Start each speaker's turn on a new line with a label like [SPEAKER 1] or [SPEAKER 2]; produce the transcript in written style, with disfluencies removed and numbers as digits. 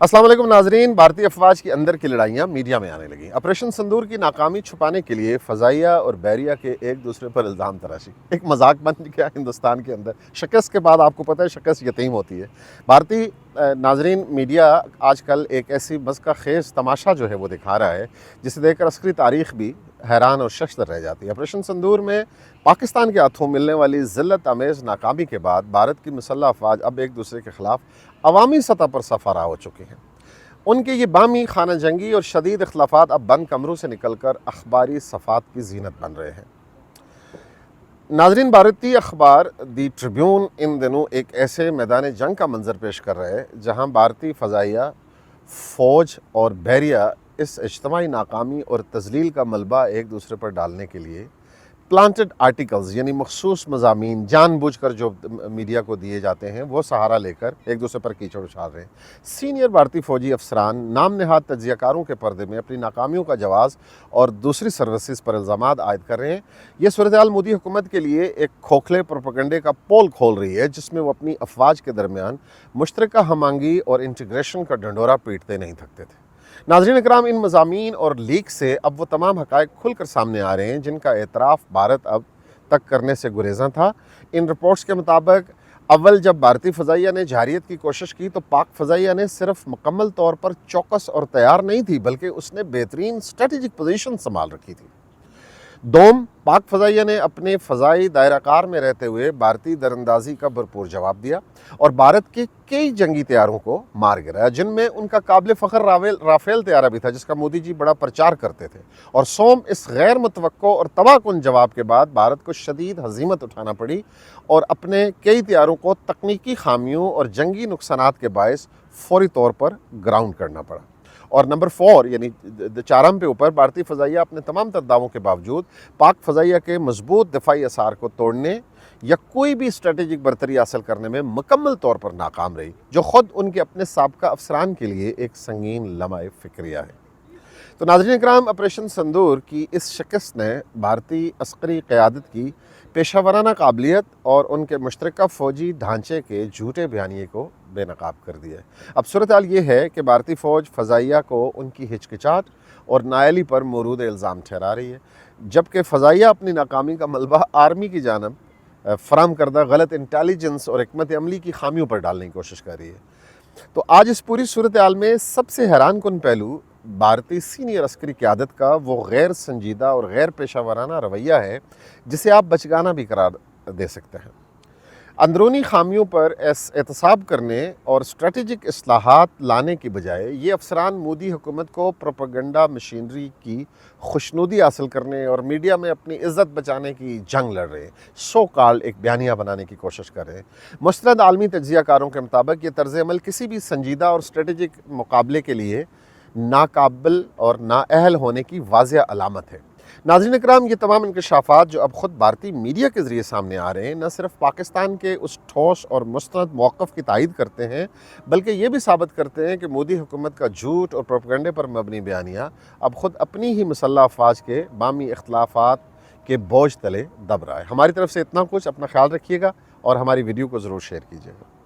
[SPEAKER 1] अस्सलाम वालेकुम नाजरीन। भारतीय अफवाज की अंदर की लड़ाइयाँ मीडिया में आने लगी। ऑपरेशन सिंदूर की नाकामी छुपाने के लिए फ़ज़ाइया और बैरिया के एक दूसरे पर इल्ज़ाम तराशी एक मजाक बन गया हिंदुस्तान के अंदर। शिकस्त के बाद आपको पता है शिकस्त यतीम होती है। भारतीय नाजरीन मीडिया आजकल एक ऐसी मज़का खेज़ तमाशा जो है वो दिखा रहा है जिसे देखकर अस्करी तारीख़ भी हैरान और शश्दर रह जाती है। ऑपरेशन सिंदूर में पाकिस्तान के हाथों मिलने वाली ज़िल्लत आमेज़ नाकामी के बाद भारत की मुसल्लह अफवाज अब एक दूसरे के ख़िलाफ़ अवामी सतह पर सफ़ारा हो चुके हैं। उनके ये बामी खाना जंगी और शदीद इख्तलाफात अब बंद कमरों से निकल कर अखबारी सफ़ात की जीनत बन रहे हैं। नाजरीन, भारतीय अखबार दी ट्रिब्यून इन दिनों एक ऐसे मैदान जंग का मंजर पेश कर रहे हैं जहाँ भारतीय फ़ज़ाइया फ़ौज और बहरिया इस इज्तमाही नाकामी और तज़लील का मलबा एक दूसरे पर डालने के लिए प्लांटेड आर्टिकल्स यानी मखसूस मज़ामीन जानबूझकर जो मीडिया को दिए जाते हैं वो सहारा लेकर एक दूसरे पर कीचड़ उछाल रहे हैं। सीनियर भारतीय फ़ौजी अफसरान नाम नहाद तज्ज़ियाकारों के पर्दे में अपनी नाकामियों का जवाज़ और दूसरी सर्विसेज पर इल्ज़ामात आयद कर रहे हैं। ये सूरत हाल मोदी हुकूमत के लिए एक खोखले प्रोपेगेंडे का पोल खोल रही है जिसमें वो अपनी अफवाज के दरमियान मुश्तरका हमआहंगी और इंटीग्रेशन का ढंडोरा पीटते नहीं थकते थे। नाज़रीन इकराम, इन मज़ामीन और लीक से अब वो तमाम हक़ाइक़ खुल कर सामने आ रहे हैं जिनका एतराफ़ भारत अब तक करने से गुरेज़ां था। इन रिपोर्ट्स के मुताबिक अव्वल जब भारतीय फ़ज़ाइया ने जारियत की कोशिश की तो पाक फ़ज़ाइया ने सिर्फ मुकम्मल तौर पर चौकस और तैयार नहीं थी बल्कि उसने बेहतरीन स्ट्रेटेजिक पोजीशन संभाल रखी थी। दोम, पाक फ़ज़ाइया ने अपने फ़ज़ाई दायराकार में रहते हुए भारतीय दरअंदाज़ी का भरपूर जवाब दिया और भारत के कई जंगी तैयारों को मार गिराया जिनमें उनका काबिल फ़ख्र राफ़ेल तैयारा भी था जिसका मोदी जी बड़ा प्रचार करते थे। और सोम, इस गैर मुतवक्को और तबाहकुन जवाब के बाद भारत को शदीद हज़ीमत उठाना पड़ी और अपने कई तैयारों को तकनीकी खामियों और जंगी नुकसानात के बायस फ़ौरी तौर पर ग्राउंड करना पड़ा। और नंबर 4 यानी चारम पे ऊपर भारतीय फ़ज़ाइया अपने तमाम दावों के बावजूद पाक फ़ज़ाइया के मजबूत दिफाई असार को तोड़ने या कोई भी स्ट्रेटेजिक बरतरी हासिल करने में मुकम्मल तौर पर नाकाम रही, जो ख़ुद उनके अपने साबका अफसरान के लिए एक संगीन लम्हा फ़िक्रिया है। तो नाज़रीन इकराम, ऑपरेशन सिंदूर की इस शिकस्त ने भारतीय अस्करी क़यादत की पेशावराना काबिलियत और उनके मुश्तरका फ़ौजी ढांचे के झूठे बयानिए को बेनकाब कर दिया है। अब सूरत हाल ये है कि भारतीय फ़ौज फ़ज़ाइया को उनकी हिचकिचाहट और नाअहली पर मौरूद इल्ज़ाम ठहरा रही है, जबकि फ़ज़ाइया अपनी नाकामी का मलबा आर्मी की जानब फ़राहम करदा गलत इंटेलिजेंस और हिकमत अमली की खामियों पर डालने की कोशिश कर रही है। तो आज इस पूरी सूरत हाल में सबसे हैरान कुन पहलू भारतीय सीनियर अस्करी क़यादत का वो गैर संजीदा और गैर पेशावराना रवैया है जिसे आप बचगाना भी करार दे सकते हैं। अंदरूनी खामियों पर एहतसाब करने और स्ट्रेटेजिक इस्लाहात लाने की बजाय ये अफसरान मोदी हुकूमत को प्रोपेगेंडा मशीनरी की खुशनुदी हासिल करने और मीडिया में अपनी इज़्ज़त बचाने की जंग लड़ रहे हैं। सो कॉल्ड एक बयानिया बनाने की कोशिश कर रहे हैं। मुस्तनद आलमी तज्ज़ियाकारों के मुताबिक ये तर्ज़ अमल किसी भी संजीदा और स्ट्रेटेजिक मुकाबले के लिए नाकाबिल और नाअहल होने की वाज़ेह अलामत है। नाज़रीन इकराम, ये तमाम इंकशाफात जो अब ख़ुद भारतीय मीडिया के ज़रिए सामने आ रहे हैं न सिर्फ पाकिस्तान के उस ठोस और मुस्तनद मौक़िफ़ की तायद करते हैं बल्कि ये भी साबित करते हैं कि मोदी हुकूमत का झूठ और प्रोपेगेंडे पर मबनी बयानिया अब ख़ुद अपनी ही मुसल्लह अफवाज के बामी इख्तलाफात के बोझ तले दब रहा है। हमारी तरफ से इतना कुछ, अपना ख्याल रखिएगा और हमारी वीडियो को ज़रूर शेयर कीजिएगा।